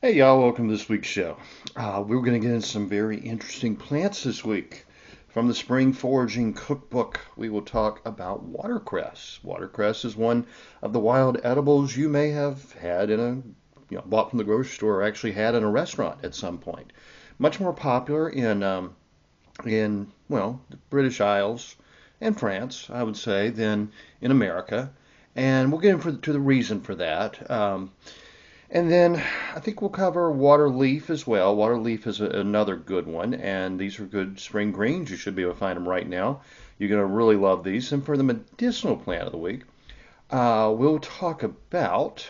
Hey y'all, welcome to this week's show. We're going to get into some very interesting plants this week. From the Spring Foraging Cookbook, we will talk about watercress. Watercress is one of the wild edibles you may have had bought from the grocery store or actually had in a restaurant at some point. Much more popular in the British Isles and France, I would say, than in America. And we'll get into the reason for that. And then I think we'll cover Waterleaf as well. Waterleaf is another good one, and these are good spring greens. You should be able to find them right now. You're going to really love these. And for the medicinal plant of the week, we'll talk about,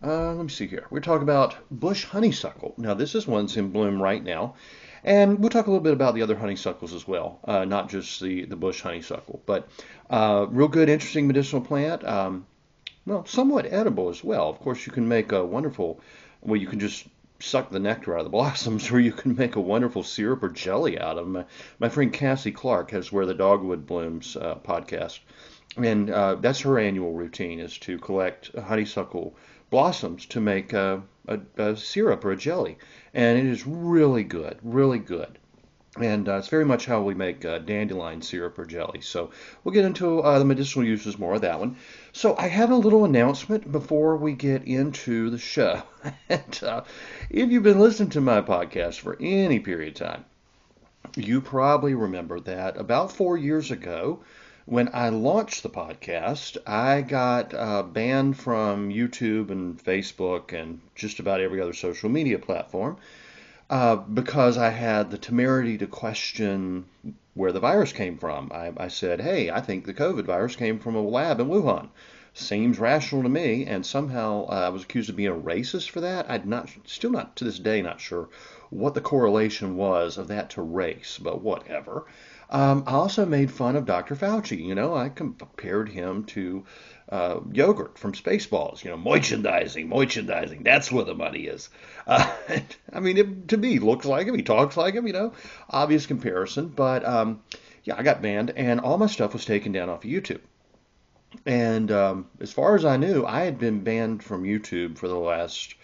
let me see here. We'll talk about Bush Honeysuckle. Now, this is one that's in bloom right now. And we'll talk a little bit about the other honeysuckles as well, not just the Bush Honeysuckle. But real good, interesting medicinal plant. Somewhat edible as well. Of course, you can make a wonderful, well, you can just suck the nectar out of the blossoms, or you can make a wonderful syrup or jelly out of them. My friend Cassie Clark has Where the Dogwood Blooms podcast, and that's her annual routine is to collect honeysuckle blossoms to make a syrup or a jelly, and it is really good, really good. And it's very much how we make dandelion syrup or jelly. So we'll get into the medicinal uses more of that one. So I have a little announcement before we get into the show. And if you've been listening to my podcast for any period of time, you probably remember that about 4 years ago, when I launched the podcast, I got banned from YouTube and Facebook and just about every other social media platform because I had the temerity to question where the virus came from. I said, hey, I think the COVID virus came from a lab in Wuhan. Seems rational to me, and somehow I was accused of being a racist for that. Still not to this day, not sure what the correlation was of that to race, but whatever. I also made fun of Dr. Fauci. I compared him to yogurt from Spaceballs. Merchandising. That's where the money is. To me, looks like him. He talks like him. Obvious comparison. But I got banned, and all my stuff was taken down off of YouTube. And as far as I knew, I had been banned from YouTube for the last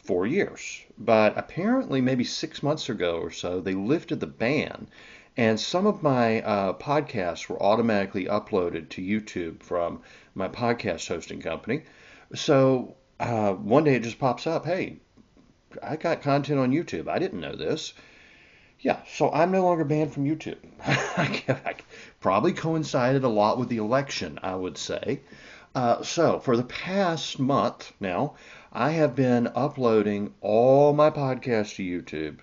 4 years. But apparently, maybe 6 months ago or so, they lifted the ban. And some of my podcasts were automatically uploaded to YouTube from my podcast hosting company. So one day it just pops up, hey, I got content on YouTube. I didn't know this. Yeah, so I'm no longer banned from YouTube. I probably coincided a lot with the election, I would say. So for the past month now, I have been uploading all my podcasts to YouTube.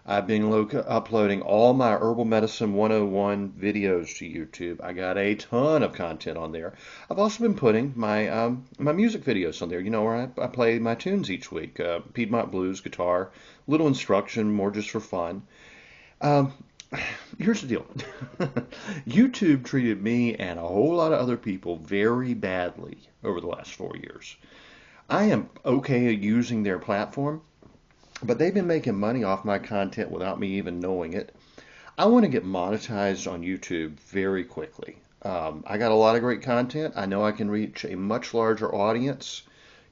I've been uploading all my Herbal Medicine 101 videos to YouTube. I got a ton of content on there. I've also been putting my my music videos on there, where I play my tunes each week. Piedmont blues, guitar, little instruction, more just for fun. Here's the deal. YouTube treated me and a whole lot of other people very badly over the last 4 years. I am okay at using their platform. but they've been making money off my content without me even knowing it. I want to get monetized on YouTube very quickly. I got a lot of great content. I know I can reach a much larger audience.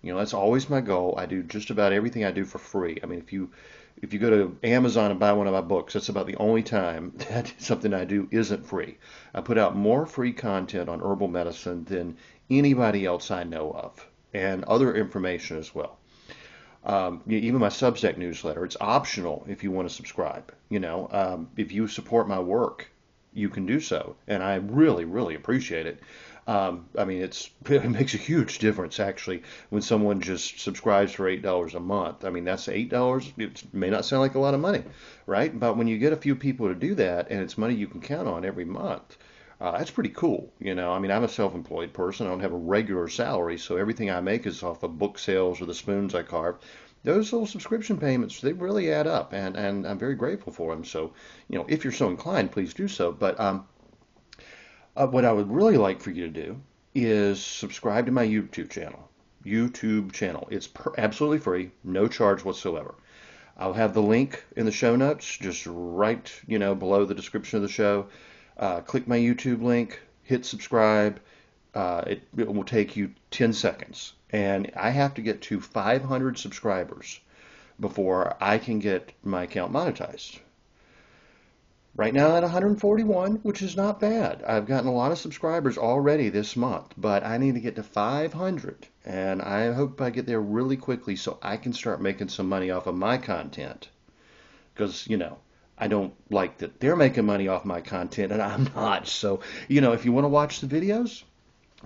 You know, that's always my goal. I do just about everything I do for free. I mean, if you go to Amazon and buy one of my books, that's about the only time that something I do isn't free. I put out more free content on herbal medicine than anybody else I know of, and other information as well. Even my Substack newsletter, it's optional if you want to subscribe. If you support my work, you can do so, and I really, really appreciate it. I mean, it makes a huge difference actually when someone just subscribes for $8 a month. I mean, that's $8. It may not sound like a lot of money, right? But when you get a few people to do that, and it's money you can count on every month, that's pretty cool. I mean, I'm a self-employed person. I don't have a regular salary, so everything I make is off of book sales or the spoons I carve. Those little subscription payments, they really add up, and I'm very grateful for them. So, if you're so inclined, please do so. But what I would really like for you to do is subscribe to my YouTube channel. YouTube channel. It's absolutely free, no charge whatsoever. I'll have the link in the show notes, just right, below the description of the show. Click my YouTube link, hit subscribe. It will take you 10 seconds. And I have to get to 500 subscribers before I can get my account monetized. Right now I'm at 141, which is not bad. I've gotten a lot of subscribers already this month, but I need to get to 500. And I hope I get there really quickly so I can start making some money off of my content. Because, I don't like that they're making money off my content and I'm not. So, if you want to watch the videos,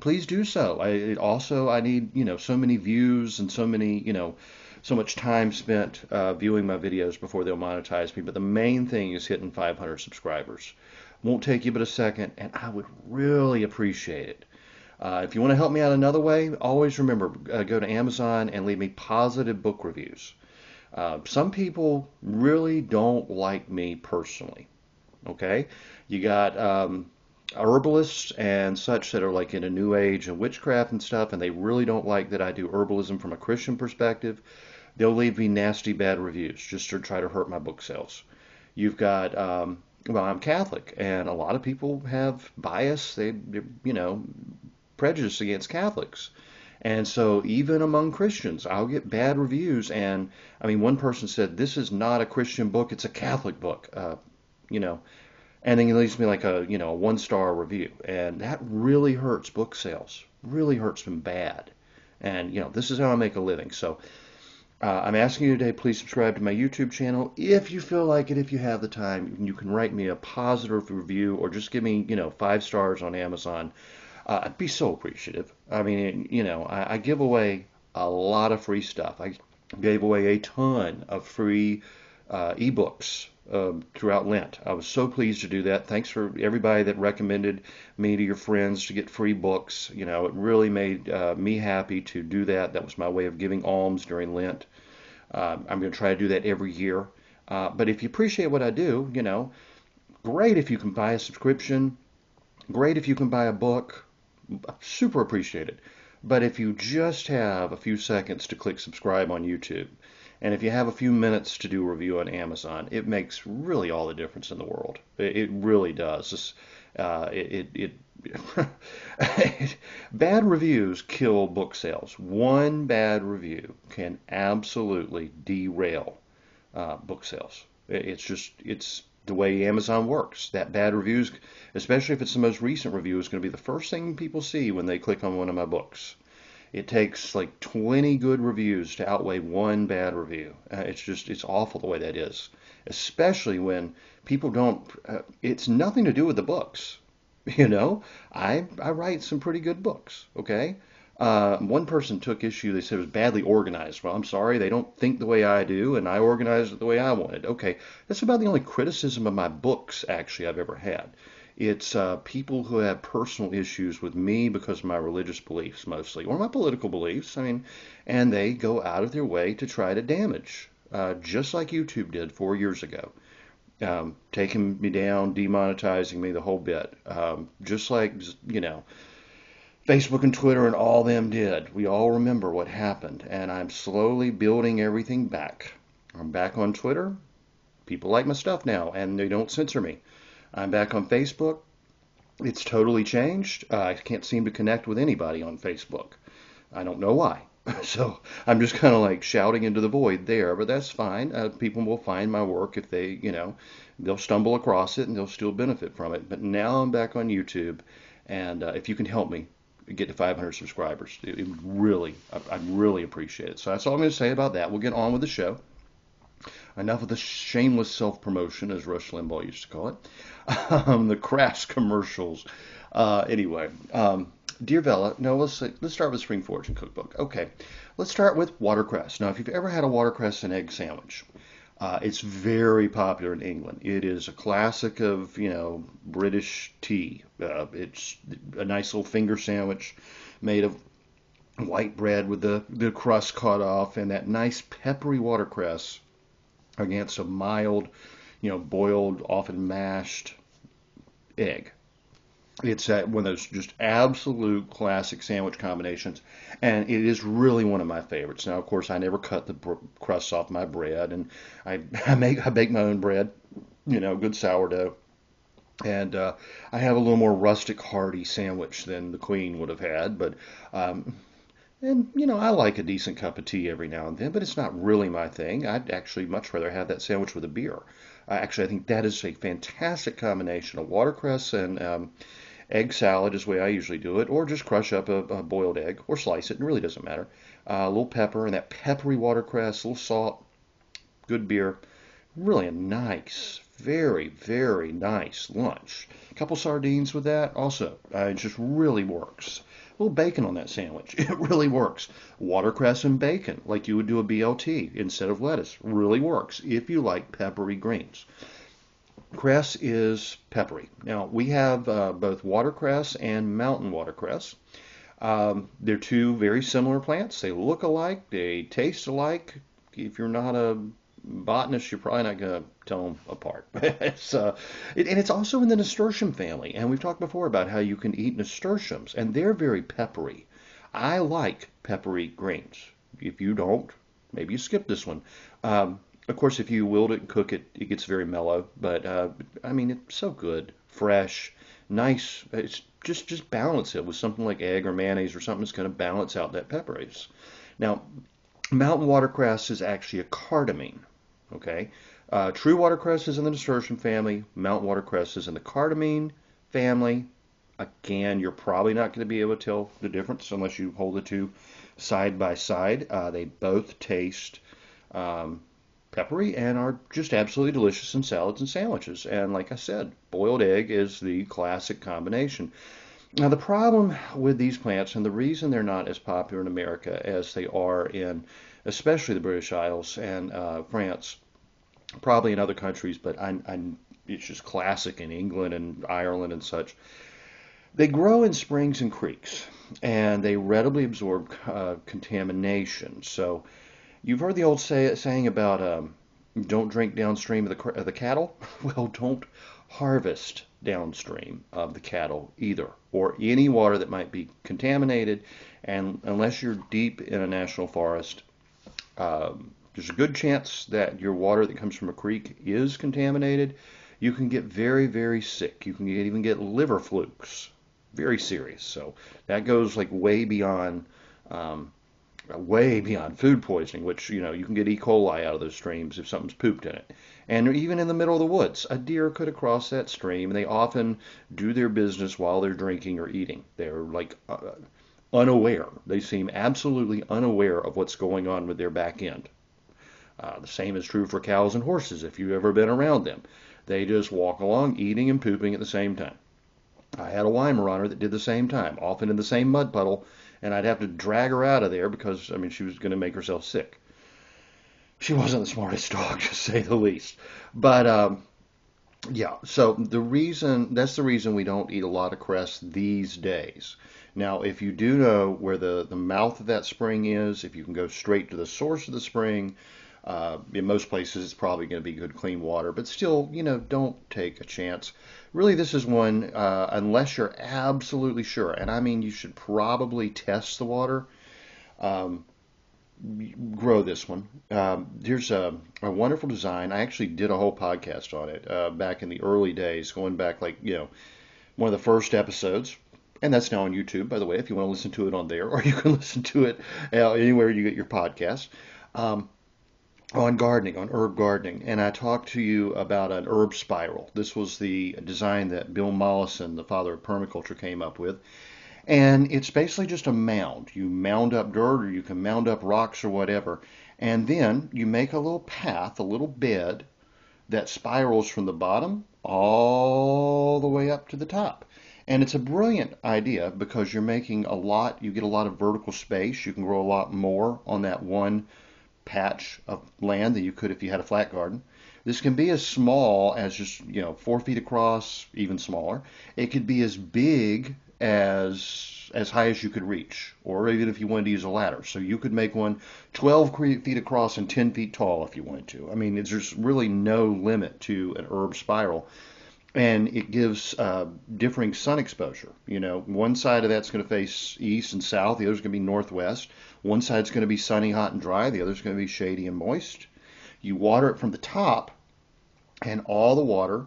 please do so. I need, so many views and so many, so much time spent viewing my videos before they'll monetize me. But the main thing is hitting 500 subscribers. Won't take you but a second, and I would really appreciate it. If you want to help me out another way, always remember, go to Amazon and leave me positive book reviews. Some people really don't like me personally. Okay? You got herbalists and such that are like in a new age and witchcraft and stuff, and they really don't like that I do herbalism from a Christian perspective. They'll leave me nasty bad reviews just to try to hurt my book sales. You've got, well, I'm Catholic, and a lot of people have bias, prejudice against Catholics. And so even among Christians, I'll get bad reviews. And I mean, one person said, this is not a Christian book, it's a Catholic book, and then he leaves me like a 1-star review. And that really hurts book sales, really hurts them bad. And, this is how I make a living. So I'm asking you today, please subscribe to my YouTube channel. If you feel like it, if you have the time, you can write me a positive review or just give me, 5 stars on Amazon. I'd be so appreciative. I mean, I give away a lot of free stuff. I gave away a ton of free ebooks throughout Lent. I was so pleased to do that. Thanks for everybody that recommended me to your friends to get free books. It really made me happy to do that. That was my way of giving alms during Lent. I'm going to try to do that every year. But if you appreciate what I do, great if you can buy a subscription. Great if you can buy a book. Super appreciate it. But if you just have a few seconds to click subscribe on YouTube, and if you have a few minutes to do a review on Amazon, it makes really all the difference in the world. It really does. Bad reviews kill book sales. One bad review can absolutely derail book sales. It's the way Amazon works. That bad reviews, especially if it's the most recent review, is going to be the first thing people see when they click on one of my books. It takes like 20 good reviews to outweigh one bad review. It's awful the way that is, especially when people don't, it's nothing to do with the books. I write some pretty good books, okay? One person took issue, they said it was badly organized. Well, I'm sorry, they don't think the way I do, and I organized it the way I wanted. Okay, that's about the only criticism of my books, actually, I've ever had. It's people who have personal issues with me because of my religious beliefs, mostly, or my political beliefs, and they go out of their way to try to damage, just like YouTube did 4 years ago. Taking me down, demonetizing me, the whole bit. Just like, Facebook and Twitter and all them did. We all remember what happened, and I'm slowly building everything back. I'm back on Twitter. People like my stuff now, and they don't censor me. I'm back on Facebook. It's totally changed. I can't seem to connect with anybody on Facebook. I don't know why. So I'm just kind of like shouting into the void there, but that's fine. People will find my work if they, they'll stumble across it and they'll still benefit from it. But now I'm back on YouTube, and if you can help me get to 500 subscribers, it would really, I'd really appreciate it. So that's all I'm going to say about that. We'll get on with the show. Enough of the shameless self-promotion, as Rush Limbaugh used to call it. The crass commercials. Anyway, Dear Vella, no, let's start with Spring Foraging Cookbook. Okay, let's start with watercress. Now, if you've ever had a watercress and egg sandwich, it's very popular in England. It is a classic of, British tea. It's a nice little finger sandwich made of white bread with the crust cut off and that nice peppery watercress against a mild, boiled, often mashed egg. It's one of those just absolute classic sandwich combinations, and it is really one of my favorites. Now, of course, I never cut the crusts off my bread, and I bake my own bread, good sourdough, and I have a little more rustic, hearty sandwich than the Queen would have had, but and, I like a decent cup of tea every now and then, but it's not really my thing. I'd actually much rather have that sandwich with a beer. Actually, I think that is a fantastic combination of watercress and egg salad is the way I usually do it, or just crush up a boiled egg, or slice it. It really doesn't matter. A little pepper and that peppery watercress, a little salt, good beer. Really a nice, very, very nice lunch. A couple sardines with that also. It just really works. A little bacon on that sandwich. It really works. Watercress and bacon, like you would do a BLT instead of lettuce. Really works if you like peppery greens. Cress is peppery. Now, we have both watercress and mountain watercress. They're two very similar plants. They look alike. They taste alike. If you're not a botanist, you're probably not going to tell them apart. And it's also in the nasturtium family. And we've talked before about how you can eat nasturtiums, and they're very peppery. I like peppery greens. If you don't, maybe you skip this one. Of course, if you wilt it and cook it, it gets very mellow. But it's so good, fresh, nice. It's just balance it with something like egg or mayonnaise or something that's going to balance out that pepperiness. Now, mountain watercress is actually a cardamine. Okay, true watercress is in the nasturtium family. Mountain watercress is in the cardamine family. Again, you're probably not going to be able to tell the difference unless you hold the two side by side. They both taste peppery and are just absolutely delicious in salads and sandwiches. And like I said, boiled egg is the classic combination. Now, the problem with these plants, and the reason they're not as popular in America as they are in especially the British Isles and France, probably in other countries, but it's just classic in England and Ireland and such. They grow in springs and creeks, and they readily absorb contamination. So you've heard the old saying about don't drink downstream of the cattle. Well, don't harvest downstream of the cattle either, or any water that might be contaminated. And unless you're deep in a national forest, there's a good chance that your water that comes from a creek is contaminated. You can get very, very sick. You can even get liver flukes. Very serious. So that goes like way beyond food poisoning, which, you can get E. coli out of those streams if something's pooped in it. And even in the middle of the woods, a deer could have crossed that stream, and they often do their business while they're drinking or eating. They're like unaware. They seem absolutely unaware of what's going on with their back end. The same is true for cows and horses if you've ever been around them. They just walk along eating and pooping at the same time. I had a Weimaraner that did the same time, often in the same mud puddle, and I'd have to drag her out of there because, she was going to make herself sick. She wasn't the smartest dog, to say the least. But, yeah, so that's the reason we don't eat a lot of cress these days. Now, if you do know where the mouth of that spring is, if you can go straight to the source of the spring, in most places it's probably going to be good, clean water. But still, don't take a chance. Really, this is one, unless you're absolutely sure, and you should probably test the water. grow this one. Here's a wonderful design. I actually did a whole podcast on it back in the early days, going back like, one of the first episodes. And that's now on YouTube, by the way, if you want to listen to it on there, or you can listen to it anywhere you get your podcast. Um, on gardening, on herb gardening, and I talked to you about an herb spiral. This was the design that Bill Mollison, the father of permaculture, came up with. And it's basically just a mound. You mound up dirt or you can mound up rocks or whatever. And then you make a little path, a little bed that spirals from the bottom all the way up to the top. And it's a brilliant idea because you're making a lot, you get a lot of vertical space. You can grow a lot more on that one patch of land than you could if you had a flat garden. This can be as small as just, 4 feet across, even smaller. It could be as big as high as you could reach, or even if you wanted to use a ladder. So you could make one 12 feet across and 10 feet tall if you wanted to. I mean, there's really no limit to an herb spiral. And it gives differing sun exposure. One side of that's going to face east and south, the other's going to be northwest. One side's going to be sunny, hot, and dry, the other's going to be shady and moist. You water it from the top, and all the water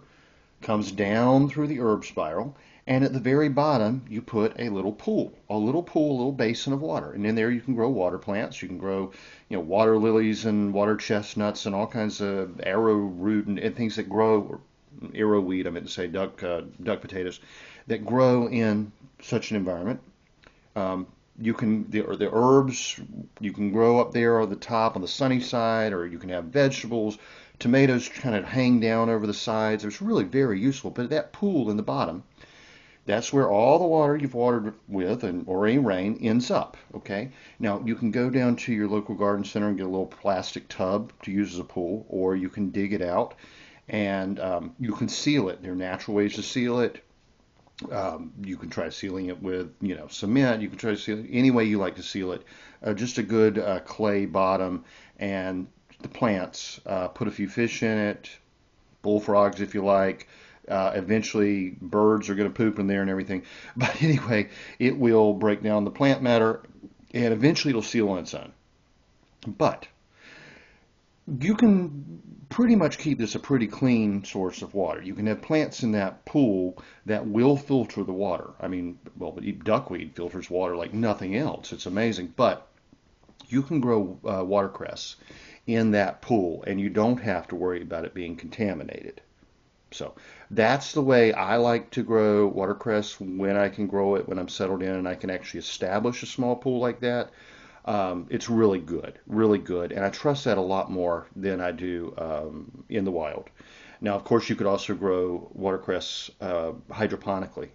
comes down through the herb spiral. And at the very bottom, you put a little pool, a little basin of water. And in there you can grow water plants. You can grow, water lilies and water chestnuts and all kinds of arrowroot and things that grow, arrowweed, I meant to say duck potatoes, that grow in such an environment. The herbs you can grow up there on the top on the sunny side, or you can have vegetables. Tomatoes kind of hang down over the sides. It's really very useful. But that pool in the bottom, that's where all the water you've watered with, or any rain, ends up. Okay. Now you can go down to your local garden center and get a little plastic tub to use as a pool, or you can dig it out and you can seal it. There are natural ways to seal it. You can try sealing it with, cement. You can try to seal it any way you like to seal it. Just a good clay bottom, and the plants. Put a few fish in it, bullfrogs if you like. Eventually, birds are going to poop in there and everything. But anyway, it will break down the plant matter, and eventually it'll seal on its own. But you can pretty much keep this a pretty clean source of water. You can have plants in that pool that will filter the water. I mean, well, duckweed filters water like nothing else. It's amazing. But you can grow watercress in that pool, and you don't have to worry about it being contaminated. So that's the way I like to grow watercress when I can grow it, when I'm settled in and I can actually establish a small pool like that. It's really good, and I trust that a lot more than I do in the wild. Now, of course, you could also grow watercress hydroponically.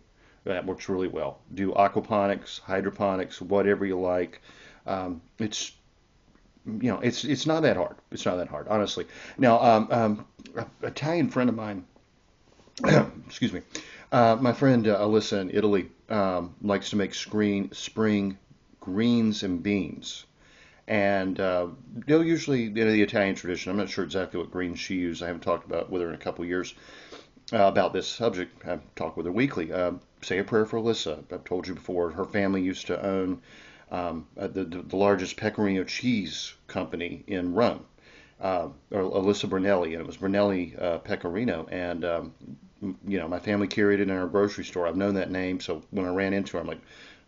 That works really well. Do aquaponics, hydroponics, whatever you like. It's it's not that hard. It's not that hard, honestly. Now, an Italian friend of mine, excuse me, my friend Alyssa in Italy likes to make spring greens and beans. And they'll usually, the Italian tradition, I'm not sure exactly what greens she used. I haven't talked with her in a couple of years about this subject. I talk with her weekly. Say a prayer for Alyssa. I've told you before, her family used to own the largest pecorino cheese company in Rome, or Alyssa Brunelli, and it was Brunelli Pecorino. And, my family carried it in our grocery store. I've known that name, so when I ran into her, I'm like,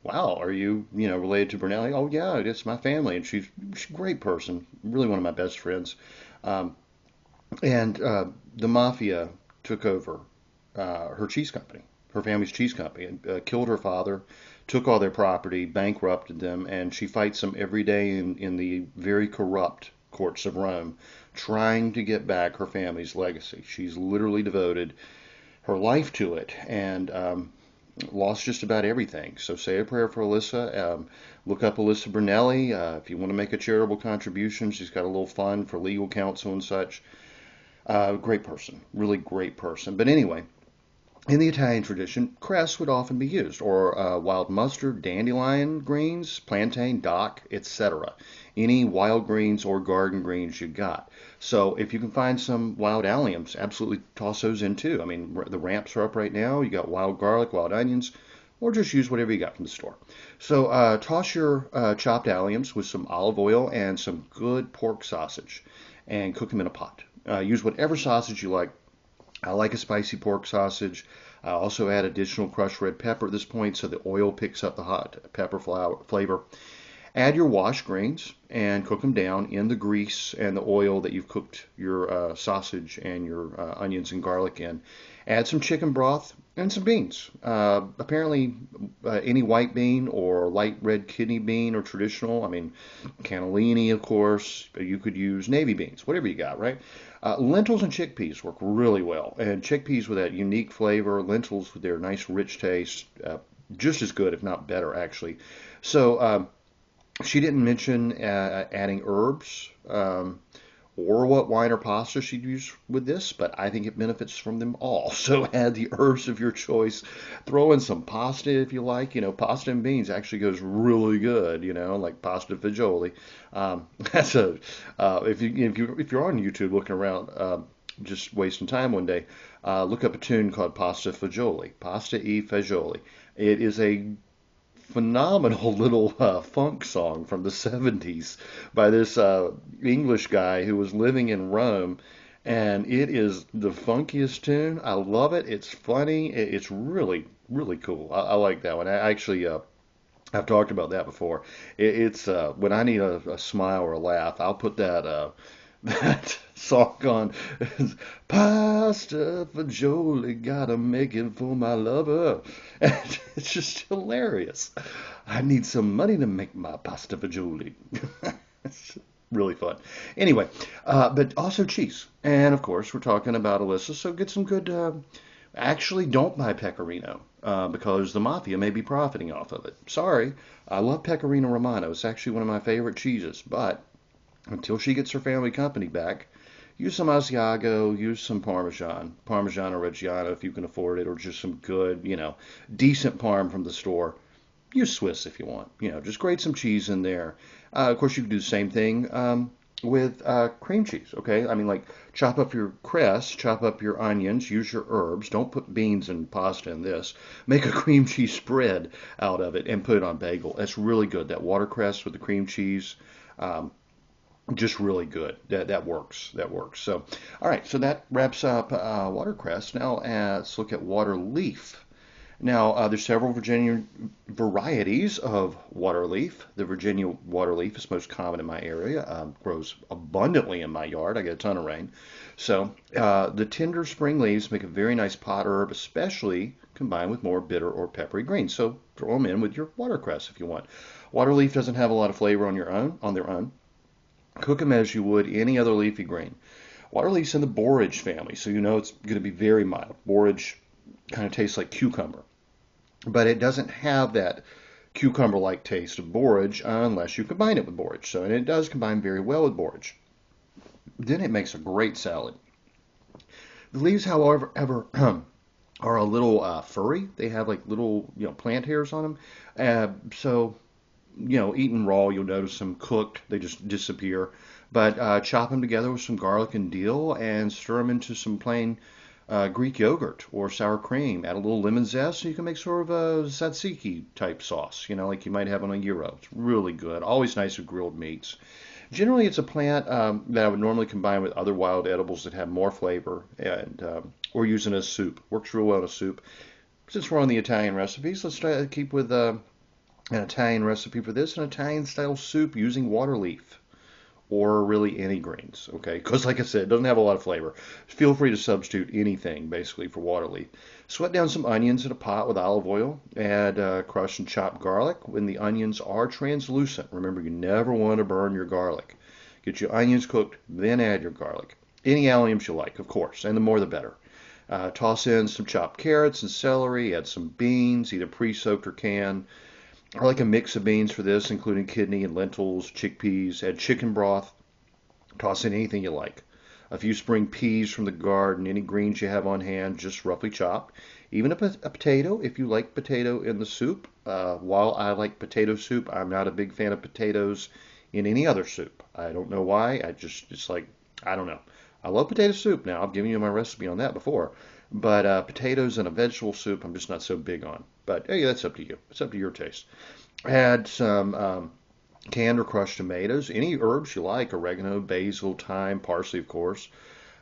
wow, are you, related to Brunelli? Oh, yeah, it's my family. And she's a great person, really one of my best friends. And the mafia took over her cheese company, her family's cheese company, and killed her father, took all their property, bankrupted them, and she fights them every day in the very corrupt courts of Rome, trying to get back her family's legacy. She's literally devoted her life to it, and lost just about everything. So say a prayer for Alyssa. Look up Alyssa Brunelli. If you want to make a charitable contribution, she's got a little fund for legal counsel and such. Great person, really great person. But anyway, in the Italian tradition, cress would often be used, or wild mustard, dandelion greens, plantain, dock, etc. Any wild greens or garden greens you got. So if you can find some wild alliums, absolutely toss those in too. I mean, the ramps are up right now. You got wild garlic, wild onions, or just use whatever you got from the store. So toss your chopped alliums with some olive oil and some good pork sausage and cook them in a pot. Use whatever sausage you like. I like a spicy pork sausage. I also add additional crushed red pepper at this point so the oil picks up the hot pepper flavor. Add your washed greens and cook them down in the grease and the oil that you've cooked your sausage and your onions and garlic in. Add some chicken broth and some beans. Apparently, any white bean or light red kidney bean or traditional, I mean, cannellini, of course. You could use navy beans, whatever you got, right? Lentils and chickpeas work really well. And chickpeas with that unique flavor, lentils with their nice rich taste, just as good, if not better, actually. So, she didn't mention adding herbs or what wine or pasta she'd use with this, but I think it benefits from them all. So add the herbs of your choice. Throw in some pasta if you like. Pasta and beans actually goes really good. Like pasta fagioli. That's a if you're on YouTube looking around, just wasting time one day, look up a tune called Pasta Fagioli. Pasta e Fagioli. It is a phenomenal little funk song from the 70s by this English guy who was living in Rome, and it is the funkiest tune. I love it. It's funny. It's really, really cool. I like that one. I actually, I've talked about that before. It's when I need a smile or a laugh, I'll put that that song on. Pasta fagioli, gotta make it for my lover. And it's just hilarious. I need some money to make my pasta fagioli. It's really fun. Anyway, but also cheese. And of course, we're talking about Alyssa, so get some good. Actually, don't buy pecorino because the mafia may be profiting off of it. Sorry, I love pecorino romano. It's actually one of my favorite cheeses, but until she gets her family company back, use some Asiago, use some Parmesan or Reggiano if you can afford it, or just some good, decent Parm from the store. Use Swiss if you want. Just grate some cheese in there. Of course, you can do the same thing with cream cheese, okay? I mean, like, chop up your cress, chop up your onions, use your herbs. Don't put beans and pasta in this. Make a cream cheese spread out of it and put it on bagel. That's really good. That watercress with the cream cheese. Just really good. That works. That works. So, all right. So that wraps up watercress. Now let's look at waterleaf. Now there's several Virginia varieties of waterleaf. The Virginia waterleaf is most common in my area. Grows abundantly in my yard. I get a ton of rain. So the tender spring leaves make a very nice pot herb, especially combined with more bitter or peppery greens. So throw them in with your watercress if you want. Waterleaf doesn't have a lot of flavor on their own. Cook them as you would any other leafy green. Waterleaf's in the borage family, so it's going to be very mild. Borage kind of tastes like cucumber, but it doesn't have that cucumber-like taste of borage unless you combine it with borage. And it does combine very well with borage. Then it makes a great salad. The leaves, however, are a little furry. They have like little, plant hairs on them. So eaten raw, you'll notice them. Cooked, they just disappear. But chop them together with some garlic and dill and stir them into some plain Greek yogurt or sour cream. Add a little lemon zest, so you can make sort of a tzatziki type sauce, like you might have on a gyro. It's really good. Always nice with grilled meats. Generally, it's a plant that I would normally combine with other wild edibles that have more flavor, and or use in a soup. Works real well in a soup. Since we're on the Italian recipes, let's try to keep with an Italian recipe for this, an Italian-style soup using waterleaf, or really any greens, okay? Because like I said, it doesn't have a lot of flavor. Feel free to substitute anything, basically, for waterleaf. Sweat down some onions in a pot with olive oil. Add crushed and chopped garlic when the onions are translucent. Remember, you never want to burn your garlic. Get your onions cooked, then add your garlic. Any alliums you like, of course, and the more the better. Toss in some chopped carrots and celery. Add some beans, either pre-soaked or canned. I like a mix of beans for this, including kidney and lentils, chickpeas. Add chicken broth. Toss in anything you like. A few spring peas from the garden, any greens you have on hand, just roughly chopped. Even a potato, if you like potato in the soup. While I like potato soup, I'm not a big fan of potatoes in any other soup. I don't know why. It's like, I don't know. I love potato soup now. I've given you my recipe on that before. But potatoes and a vegetable soup, I'm just not so big on. But hey, that's up to you. It's up to your taste. Add some canned or crushed tomatoes, any herbs you like, oregano, basil, thyme, parsley, of course.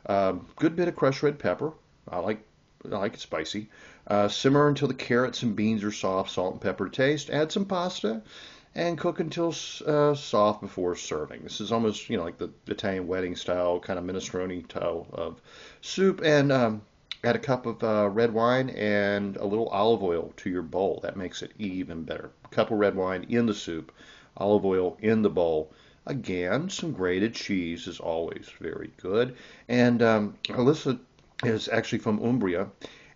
Good bit of crushed red pepper. I like I like it spicy. Simmer until the carrots and beans are soft, salt and pepper to taste. Add some pasta and cook until soft before serving. This is almost, like the Italian wedding style, kind of minestrone style of soup. And add a cup of red wine and a little olive oil to your bowl. That makes it even better. A cup of red wine in the soup, olive oil in the bowl. Again, some grated cheese is always very good. And Alyssa is actually from Umbria,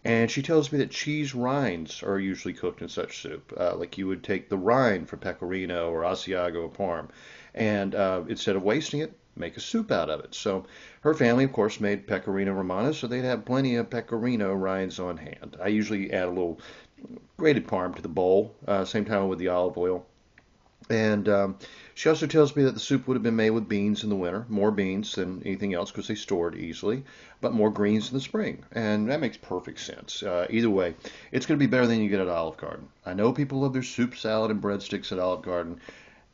and she tells me that cheese rinds are usually cooked in such soup. Like you would take the rind from Pecorino or Asiago or Parm, and instead of wasting it, make a soup out of it. So her family, of course, made Pecorino Romano, so they'd have plenty of Pecorino rinds on hand. I usually add a little grated Parm to the bowl, same time with the olive oil. And she also tells me that the soup would have been made with beans in the winter, more beans than anything else because they stored easily, but more greens in the spring. And that makes perfect sense. Either way, it's going to be better than you get at Olive Garden. I know people love their soup, salad, and breadsticks at Olive Garden.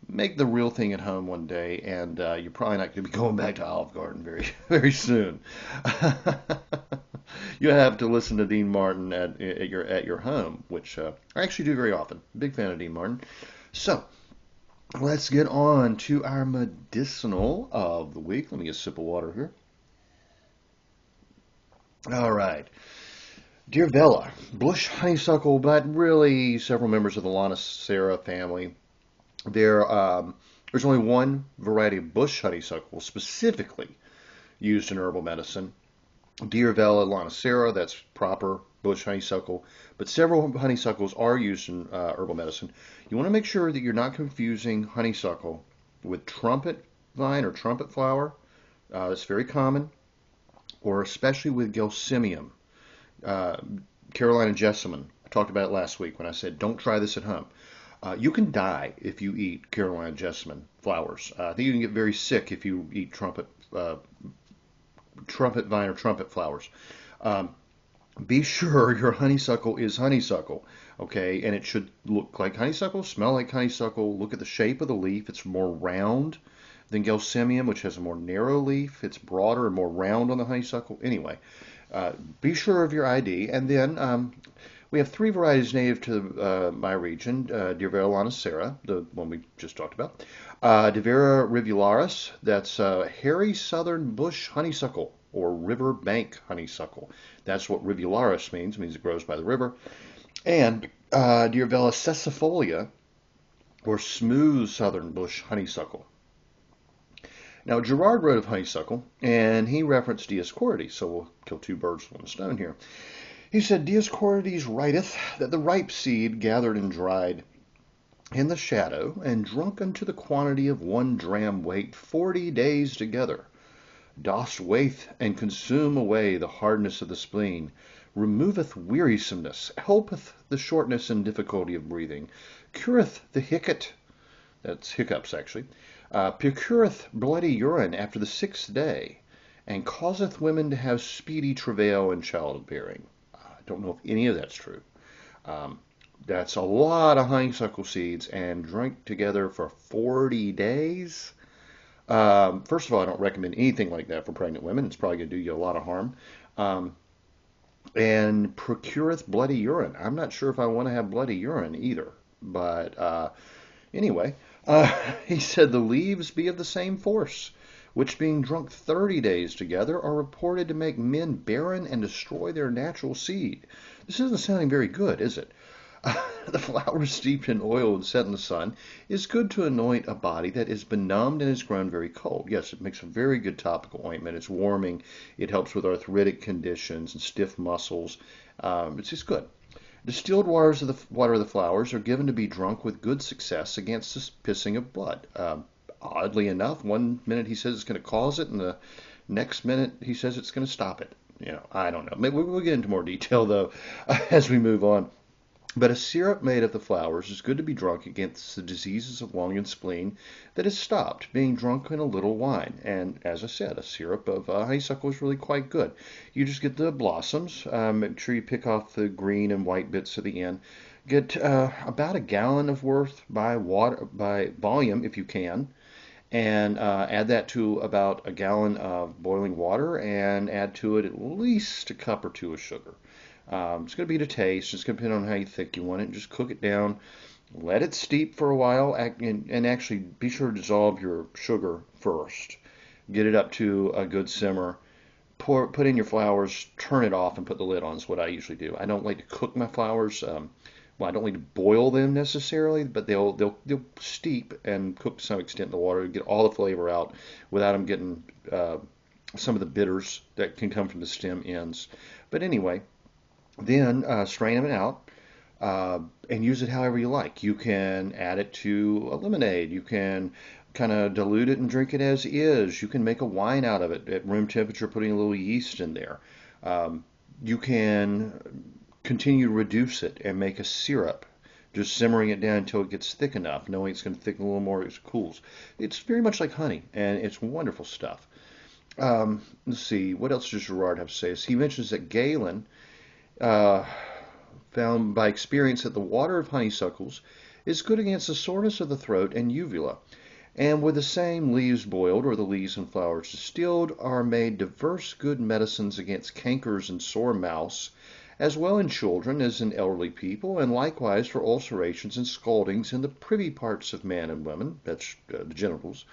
Make the real thing at home one day, and you're probably not going to be going back to Olive Garden very, very soon. You have to listen to Dean Martin at your home, which I actually do very often. Big fan of Dean Martin. So, let's get on to our medicinal of the week. Let me get a sip of water here. All right. Dear Vella, Bush Honeysuckle, but really several members of the Lonicera family. There's only one variety of Bush Honeysuckle specifically used in herbal medicine. Deer Vella Lonicera, that's proper Bush honeysuckle, but several honeysuckles are used in herbal medicine. You want to make sure that you're not confusing honeysuckle with trumpet vine or trumpet flower. That's very common, or especially with gelsemium, Carolina jessamine. I talked about it last week when I said don't try this at home. You can die if you eat Carolina jessamine flowers. I think you can get very sick if you eat trumpet vine or trumpet flowers. Be sure your honeysuckle is honeysuckle, okay? And it should look like honeysuckle, smell like honeysuckle. Look at the shape of the leaf. It's more round than gelsemium, which has a more narrow leaf. It's broader and more round on the honeysuckle. Anyway, be sure of your ID. And then we have three varieties native to my region. Divera Lonicera, the one we just talked about. Divera rivularis, that's hairy southern bush honeysuckle, or river bank honeysuckle. That's what rivularis means. It means it grows by the river. And Divera sessifolia, or smooth southern bush honeysuckle. Now, Gerard wrote of honeysuckle, and he referenced Dioscorides, so we'll kill two birds with one stone here. He said, Dioscorides writeth that the ripe seed gathered and dried in the shadow, and drunk unto the quantity of 1 dram weight 40 days together, doth waithe and consume away the hardness of the spleen, removeth wearisomeness, helpeth the shortness and difficulty of breathing, cureth the hiccot, that's hiccups actually, procureth bloody urine after the 6th day, and causeth women to have speedy travail in childbearing. I don't know if any of that's true. That's a lot of honeysuckle seeds and drink together for 40 days. First of all, I don't recommend anything like that for pregnant women. It's probably going to do you a lot of harm. And procureth bloody urine. I'm not sure if I want to have bloody urine either. But anyway, he said the leaves be of the same force, which being drunk 30 days together are reported to make men barren and destroy their natural seed. This isn't sounding very good, is it? The flower steeped in oil and set in the sun is good to anoint a body that is benumbed and has grown very cold. Yes, it makes a very good topical ointment. It's warming. It helps with arthritic conditions and stiff muscles. It's just good. Distilled water of the flowers are given to be drunk with good success against the pissing of blood. Oddly enough, one minute he says it's going to cause it, and the next minute he says it's going to stop it. I don't know. Maybe we'll get into more detail, though, as we move on. But a syrup made of the flowers is good to be drunk against the diseases of lung and spleen that has stopped being drunk in a little wine. And as I said, a syrup of honeysuckle is really quite good. You just get the blossoms. Make sure you pick off the green and white bits at the end. Get about a gallon of worth by water by volume if you can, and add that to about a gallon of boiling water, and add to it at least a cup or two of sugar. It's going to be to taste. It's going to depend on how thick you want it. Just cook it down. Let it steep for a while, and actually be sure to dissolve your sugar first. Get it up to a good simmer. Put in your flowers, turn it off, and put the lid on. Is what I usually do. I don't like to cook my flowers. Well, I don't like to boil them necessarily, but they'll steep and cook to some extent in the water to get all the flavor out without them getting some of the bitters that can come from the stem ends. But anyway, then strain them out and use it however you like. You can add it to a lemonade. You can kind of dilute it and drink it as is. You can make a wine out of it at room temperature, putting a little yeast in there. You can continue to reduce it and make a syrup, just simmering it down until it gets thick enough, knowing it's going to thicken a little more as it cools. It's very much like honey, and it's wonderful stuff. Let's see, what else does Gerard have to say? He mentions that Galen found by experience that the water of honeysuckles is good against the soreness of the throat and uvula. And with the same leaves boiled, or the leaves and flowers distilled, are made diverse good medicines against cankers and sore mouths, as well in children as in elderly people, and likewise for ulcerations and scaldings in the privy parts of man and woman, that's the genitals.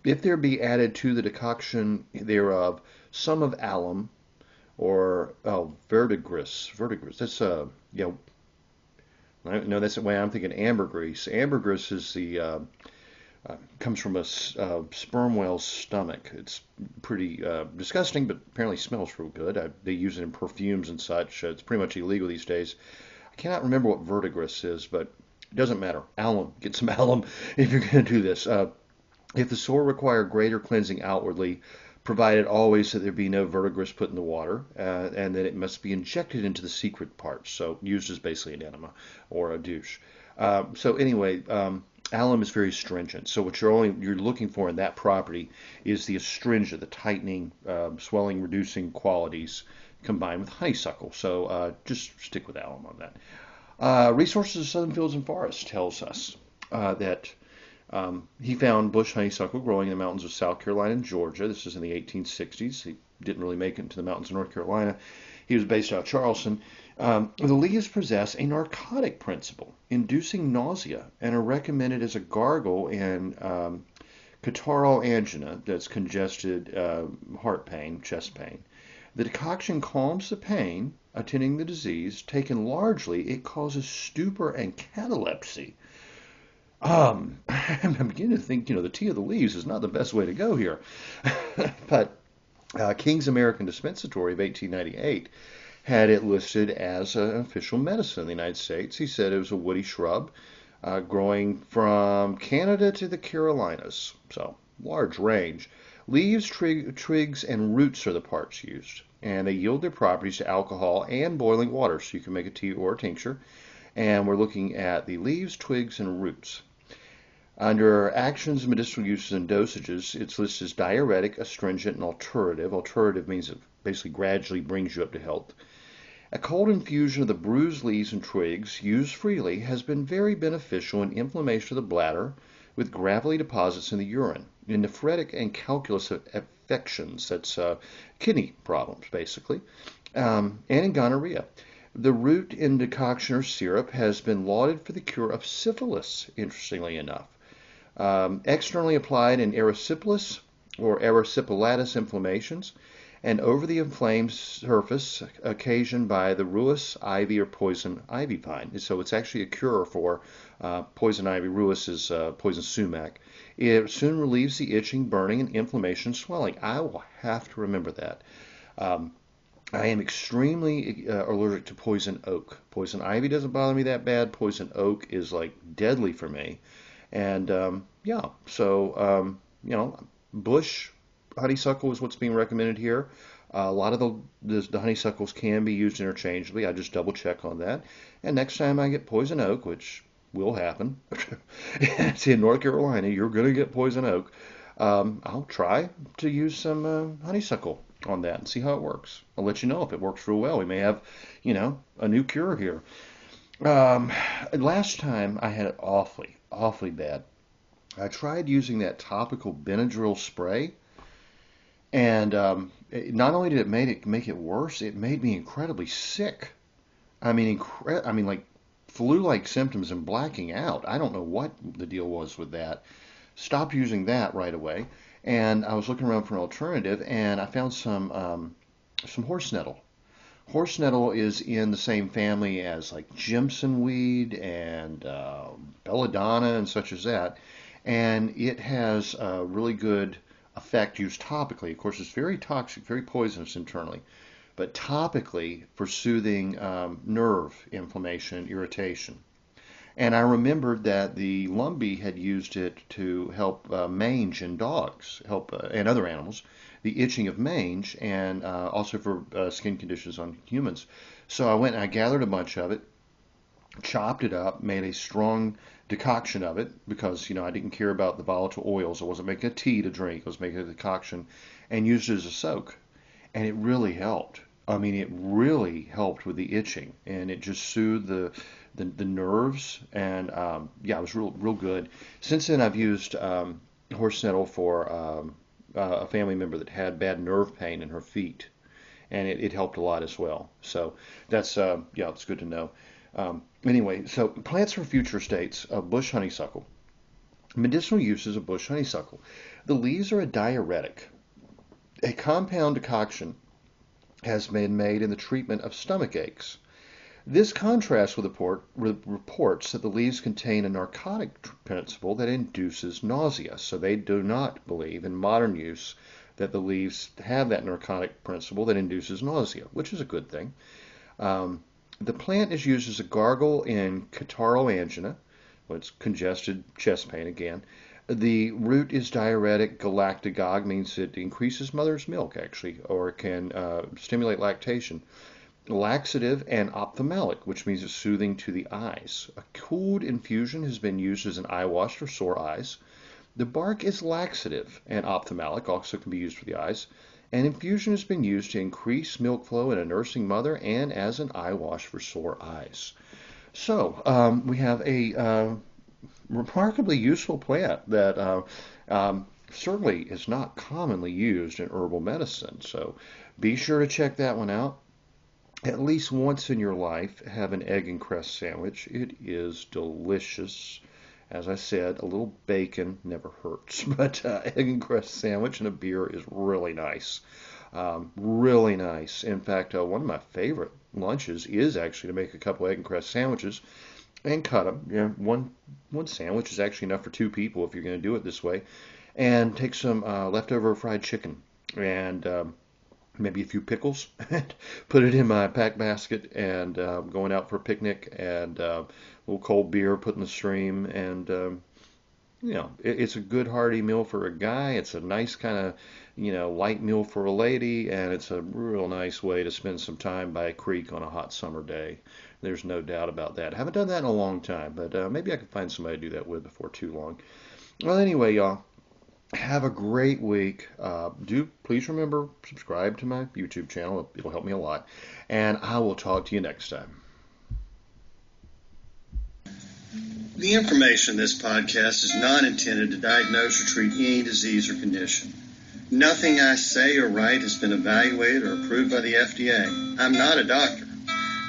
If there be added to the decoction thereof some of alum, or verdigris, that's no, that's the way I'm thinking. Ambergris. Ambergris is the comes from a sperm whale's stomach. It's pretty disgusting, but apparently smells real good. They use it in perfumes and such. It's pretty much illegal these days. I cannot remember what verdigris is, but it doesn't matter. Alum. Get some alum if you're going to do this. If the sore require greater cleansing outwardly, provided always that there be no verdigris put in the water, and that it must be injected into the secret parts, so used as basically an enema or a douche. So anyway, alum is very astringent. So what you're looking for in that property is the astringent, the tightening, swelling, reducing qualities combined with honeysuckle. So just stick with alum on that. Resources of Southern Fields and Forests tells us that he found bush honeysuckle growing in the mountains of South Carolina and Georgia. This is in the 1860s. He didn't really make it into the mountains of North Carolina. He was based out of Charleston. The leaves possess a narcotic principle, inducing nausea, and are recommended as a gargle in catarrhal angina, that's congested heart pain, chest pain. The decoction calms the pain attending the disease. Taken largely, it causes stupor and catalepsy. I'm beginning to think, the tea of the leaves is not the best way to go here. But King's American Dispensatory of 1898 had it listed as an official medicine in the United States. He said it was a woody shrub growing from Canada to the Carolinas, so large range. Leaves, twigs, and roots are the parts used, and they yield their properties to alcohol and boiling water, so you can make a tea or a tincture. And we're looking at the leaves, twigs, and roots. Under actions, medicinal uses, and dosages, it's listed as diuretic, astringent, and alterative. Alterative means it basically gradually brings you up to health. A cold infusion of the bruised leaves and twigs, used freely, has been very beneficial in inflammation of the bladder with gravelly deposits in the urine, in nephritic and calculous affections, that's kidney problems, basically, and in gonorrhea. The root in decoction or syrup has been lauded for the cure of syphilis, interestingly enough. Externally applied in erysipelas or erysipelatous inflammations, and over the inflamed surface occasioned by the rheus, ivy, or poison ivy vine. So it's actually a cure for poison ivy. Rheus is poison sumac. It soon relieves the itching, burning, and inflammation, swelling. I will have to remember that. I am extremely allergic to poison oak. Poison ivy doesn't bother me that bad. Poison oak is like deadly for me. And bush honeysuckle is what's being recommended here. A lot of the honeysuckles can be used interchangeably. I just double check on that. And next time I get poison oak, which will happen, it's in North Carolina, you're going to get poison oak. I'll try to use some honeysuckle on that and see how it works. I'll let you know if it works real well. We may have, a new cure here. Last time I had it awfully bad. I tried using that topical Benadryl spray, and not only did it make it worse, it made me incredibly sick. I mean, like flu-like symptoms and blacking out. I don't know what the deal was with that. Stopped using that right away, and I was looking around for an alternative, and I found some horse nettle. Horse nettle is in the same family as like Jimson weed and belladonna and such as that, and it has a really good effect used topically. Of course, it's very toxic, very poisonous internally, but topically for soothing nerve inflammation and irritation. And I remembered that the Lumbee had used it to help mange in dogs, and other animals, the itching of mange, and also for skin conditions on humans. So I went and I gathered a bunch of it, chopped it up, made a strong decoction of it because, I didn't care about the volatile oils. I wasn't making a tea to drink. I was making a decoction and used it as a soak. And it really helped. I mean, it really helped with the itching, and it just soothed the nerves, and it was real good. Since then, I've used horse nettle for a family member that had bad nerve pain in her feet, and it helped a lot as well. So that's it's good to know. Anyway, so plants for future states of bush honeysuckle. Medicinal uses of bush honeysuckle. The leaves are a diuretic. A compound decoction has been made in the treatment of stomach aches. This contrasts with reports that the leaves contain a narcotic principle that induces nausea. So they do not believe in modern use that the leaves have that narcotic principle that induces nausea, which is a good thing. The plant is used as a gargle in catarrhal angina, it's congested chest pain again. The root is diuretic. Galactagogue means it increases mother's milk, actually, or can stimulate lactation. Laxative and ophthalmic, which means it's soothing to the eyes. A cooled infusion has been used as an eye wash for sore eyes. The bark is laxative and ophthalmic, also can be used for the eyes. And infusion has been used to increase milk flow in a nursing mother and as an eye wash for sore eyes. So we have a remarkably useful plant that certainly is not commonly used in herbal medicine. So be sure to check that one out. At least once in your life, have an egg and cress sandwich. It is delicious. As I said, a little bacon never hurts, but egg and cress sandwich and a beer is really nice. Really nice. In fact, one of my favorite lunches is actually to make a couple egg and cress sandwiches and cut them. One sandwich is actually enough for two people if you're going to do it this way. And take some leftover fried chicken and maybe a few pickles, and put it in my pack basket, and going out for a picnic, and a little cold beer put in the stream, and it's a good hearty meal for a guy. It's a nice kind of light meal for a lady, and it's a real nice way to spend some time by a creek on a hot summer day. There's no doubt about that. I haven't done that in a long time, but maybe I can find somebody to do that with before too long. Well, anyway, y'all, have a great week. Do please remember, subscribe to my YouTube channel. It'll help me a lot. And I will talk to you next time. The information in this podcast is not intended to diagnose or treat any disease or condition. Nothing I say or write has been evaluated or approved by the FDA. I'm not a doctor.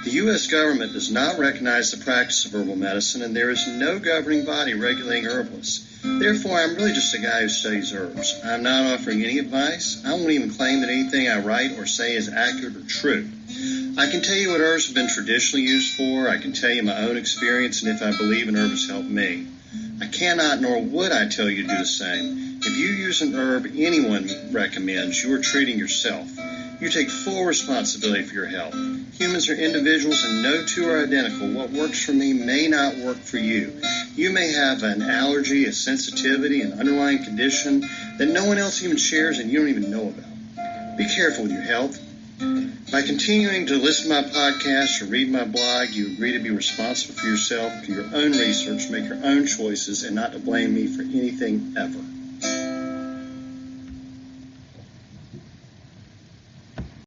The U.S. government does not recognize the practice of herbal medicine, and there is no governing body regulating herbalists. Therefore, I'm really just a guy who studies herbs. I'm not offering any advice. I won't even claim that anything I write or say is accurate or true. I can tell you what herbs have been traditionally used for. I can tell you my own experience and if I believe an herb has helped me. I cannot nor would I tell you to do the same. If you use an herb anyone recommends, you are treating yourself. You take full responsibility for your health. Humans are individuals and no two are identical. What works for me may not work for you. You may have an allergy, a sensitivity, an underlying condition that no one else even shares and you don't even know about. Be careful with your health. By continuing to listen to my podcast or read my blog, you agree to be responsible for yourself, for your own research, make your own choices, and not to blame me for anything ever.